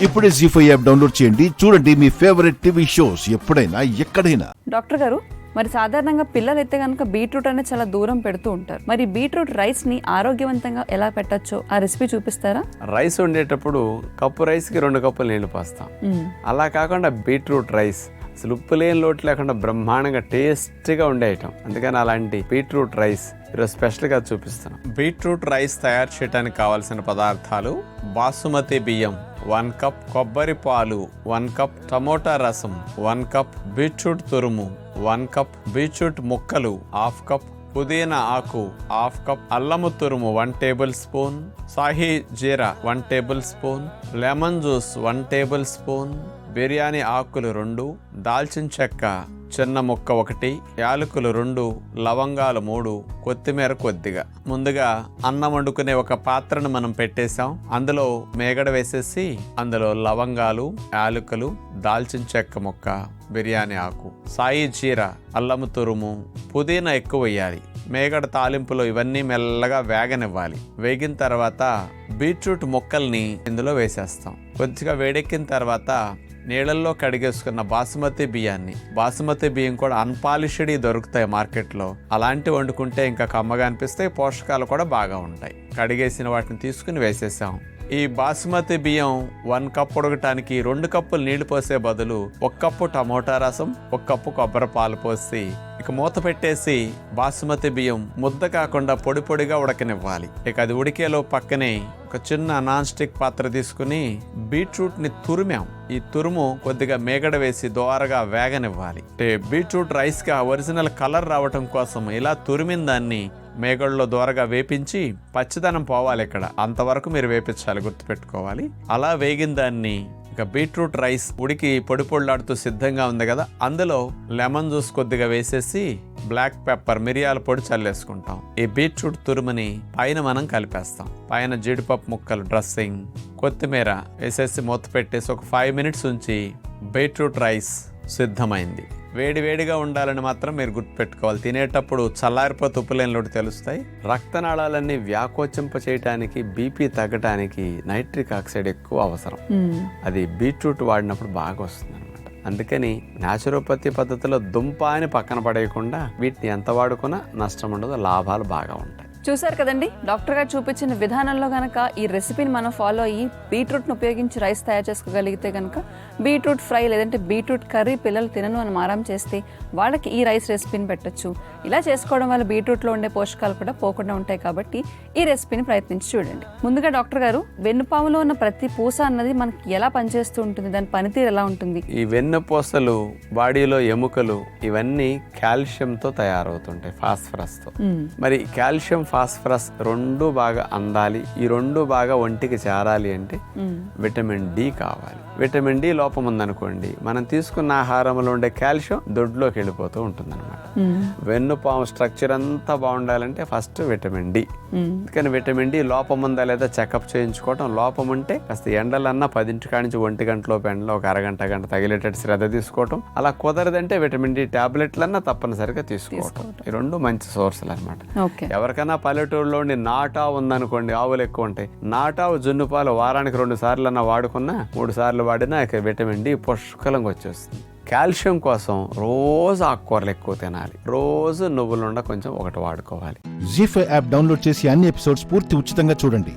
ఇప్పుడే జీ5 app download చేయండి. చూడండి మీ ఫేవరెట్ టీవీ షోస్ ఎప్పుడైనా ఎక్కడైనా. డాక్టర్ గారు, మరి సాధారణంగా పిల్లలు అయితే కనుక బీట్రూట్ అనేది చాలా దూరం పెడుతూ ఉంటారు. మరి బీట్రూట్ రైస్ ని ఆరోగ్యవంతంగా ఎలా పెట్టచ్చో ఆ రెసిపీ చూపిస్తారా? రైస్ వండేటప్పుడు కప్పు రైస్ కి 2 కప్పులు నీళ్లు పోస్తాం. అలా కాకుండా బీట్రూట్ రైస్ అసలు ఉప్పు లేని లోటు లేకుండా బ్రహ్మాండంగా టేస్టీగా ఉండే ఐటమ్. అందుకని అలాంటి బీట్రూట్ రైస్ ఈరోజు స్పెషల్గా చూపిస్తాను. బీట్రూట్ రైస్ తయారు చేయడానికి కావాల్సిన పదార్థాలు: బాసుమతి బియ్యం 1 కప్, కొబ్బరి పాలు 1 కప్, టమోటా రసం 1 కప్, బీట్రూట్ తురుము 1 కప్, బీట్రూట్ ముక్కలు 1/2 కప్, పుదీనా ఆకు 1/2 కప్, అల్లము తురుము 1 టేబుల్ స్పూన్, సాహీ జీరా 1 table spoon, lemon juice 1 table spoon, biryani ఆకులు 2, దాల్చిన చెక్క చిన్న ముక్క 1, యాలకులు 2, లవంగాలు 3, కొత్తిమీర కొద్దిగా. ముందుగా అన్నం వండుకునే ఒక పాత్రను మనం పెట్టేసాం. అందులో మేగడ వేసేసి అందులో లవంగాలు, యాలకులు, దాల్చిన చెక్క ముక్క, బిర్యానీ ఆకు, సాయి జీరా, అల్లము తురుము, పుదీనా ఎక్కువ వేయాలి. మేగడ తాలింపులో ఇవన్నీ మెల్లగా వేగనివ్వాలి. వేగిన తర్వాత బీట్రూట్ ముక్కల్ని ఇందులో వేసేస్తాం. కొద్దిగా వేడెక్కిన తర్వాత నీళ్ళల్లో కడిగేసుకున్న బాసుమతి బియ్యం కూడా అన్పాలిష్డ్ దొరుకుతాయి మార్కెట్లో. అలాంటి వండుకుంటే ఇంకా కమ్మగా అనిపిస్తాయి, పోషకాలు కూడా బాగా ఉంటాయి. కడిగేసిన వాటిని తీసుకుని వేసేసాం. ఈ బాసుమతి బియ్యం 1 కప్ ఉడకటానికి 2 కప్పులు నీళ్లు పోసే బదులు 1 కప్పు టమోటా రసం, 1 కప్పు కొబ్బరి పాలు పోసి ఇక మూత పెట్టేసి బాసుమతి బియ్యం ముద్ద కాకుండా పొడి పొడిగా ఉడకనివ్వాలి. ఇక అది ఉడికేలో పక్కనే ఒక చిన్న నాన్ స్టిక్ పాత్ర తీసుకుని బీట్రూట్ ని తురిమాం. ఈ తురుము కొద్దిగా మేగడ వేసి దోరగా వేగనివ్వాలి. బీట్రూట్ రైస్ కి ఒరిజినల్ కలర్ రావటం కోసం ఇలా తురిమిన దాన్ని మేగడలో దోరగా వేపించి పచ్చిదనం పోవాలి. ఇక్కడ అంతవరకు మీరు వేపించాలి, గుర్తుపెట్టుకోవాలి. అలా వేగిన దాన్ని ఇక బీట్రూట్ రైస్ ఉడికి పొడి పొడిలాడుతూ సిద్ధంగా ఉంది కదా, అందులో లెమన్ జ్యూస్ కొద్దిగా వేసేసి బ్లాక్ పెప్పర్, మిరియాల పొడి చల్లేసుకుంటాం. ఈ బీట్రూట్ తురుముని పైన మనం కలిపేస్తాం. పైన జీడిపప్పు ముక్కలు, డ్రెస్సింగ్, కొత్తిమీర వేసేసి మూత పెట్టేసి ఒక 5 మినిట్స్ ఉంచి బీట్రూట్ రైస్ సిద్ధమైంది. వేడివేడిగా ఉండాలని మాత్రం మీరు గుర్తుపెట్టుకోవాలి. తినేటప్పుడు చల్లారిపోతే ఉప్పులేని లోటు తెలుస్తాయి. రక్తనాళాలన్నీ వ్యాకోచింప చేయడానికి, బీపీ తగ్గడానికి నైట్రిక్ ఆక్సైడ్ ఎక్కువ అవసరం. అది బీట్రూట్ వాడినప్పుడు బాగా వస్తుంది అనమాట. అందుకని న్యాచురోపతి పద్ధతిలో దుంప అని పక్కన పడేయకుండా వీటిని ఎంత వాడుకున్నా నష్టం ఉండదు, లాభాలు బాగా ఉంటాయి. చూసారు కదండి, డాక్టర్ గారు చూపించిన విధానంలో గనక ఈ రెసిపీని మనం ఫాలో అయ్యి బీట్రూట్ను ఉపయోగించి రైస్ తయారు చేసుకోగలిగితే కనుక బీట్రూట్ ఫ్రై లేదంటే బీట్రూట్ కర్రీ పిల్లలు తినను అని మారం చేస్తే వాళ్ళకి ఈ రైస్ రెసిపీని పెట్టచ్చు. ఇలా చేసుకోవడం వల్ల బీట్రూట్లో ఉండే పోషకాలు కూడా పోకుండా ఉంటాయి. కాబట్టి ఈ రెసిపీని ప్రయత్నించి చూడండి. ముందుగా డాక్టర్ గారు, వెన్నుపాములో ఉన్న ప్రతి పూస అన్నది మనకి ఎలా పనిచేస్తూ ఉంటుంది, దాని పనితీరు ఎలా ఉంటుంది? ఈ వెన్నుపూసలు, బాడీలో ఎముకలు ఇవన్నీ కాల్షియంతో తయారవుతుంటాయి, ఫాస్ఫరస్తో. మరి కాల్షియం, ఫాస్ఫరస్ 2 బాగా అందాలి, ఈ 2 బాగా ఒంటికి చేరాలి అంటే విటమిన్ డి కావాలి. విటమిన్ డి లోపం ఉందనుకోండి, మనం తీసుకున్న ఆహారంలో ఉండే కాల్షియం దొడ్లోకి వెళ్ళిపోతూ ఉంటుంది అనమాట. వెన్నుపాము స్ట్రక్చర్ అంతా బాగుండాలంటే ఫస్ట్ విటమిన్ డి. కానీ విటమిన్ డి లోపం ఉందా లేదా చెకప్ చేయించుకోవటం. లోపం ఉంటే కాస్త ఎండలన్నా 10 కాడి నుంచి 1 గంటలోపు ఎండలో ఒక అరగంట గంట తగిలేటట్టు శ్రద్ధ తీసుకోవటం. అలా కుదరదంటే విటమిన్ డి టాబ్లెట్లన్నా తప్పనిసరిగా తీసుకోవటం. ఈ 2 మంచి సోర్సులు అనమాట. ఎవరికైనా పల్లెటూరులో నాటావు ఉందనుకోండి, ఆవులు ఎక్కువ ఉంటాయి, నాటావు జున్ను పాలు వారానికి 2 సార్లు అన్నా వాడుకున్నా, 3 సార్లు వాడినా ఇక విటమిన్ డి పుష్కలంగా వచ్చేస్తుంది. కాల్షియం కోసం రోజు ఆకుకూరలు ఎక్కువ తినాలి, రోజు నువ్వులుండ కొంచెం 1 వాడుకోవాలి. జీ5 యాప్ డౌన్లోడ్ చేసి అన్ని ఎపిసోడ్స్ పూర్తి ఉచితంగా చూడండి.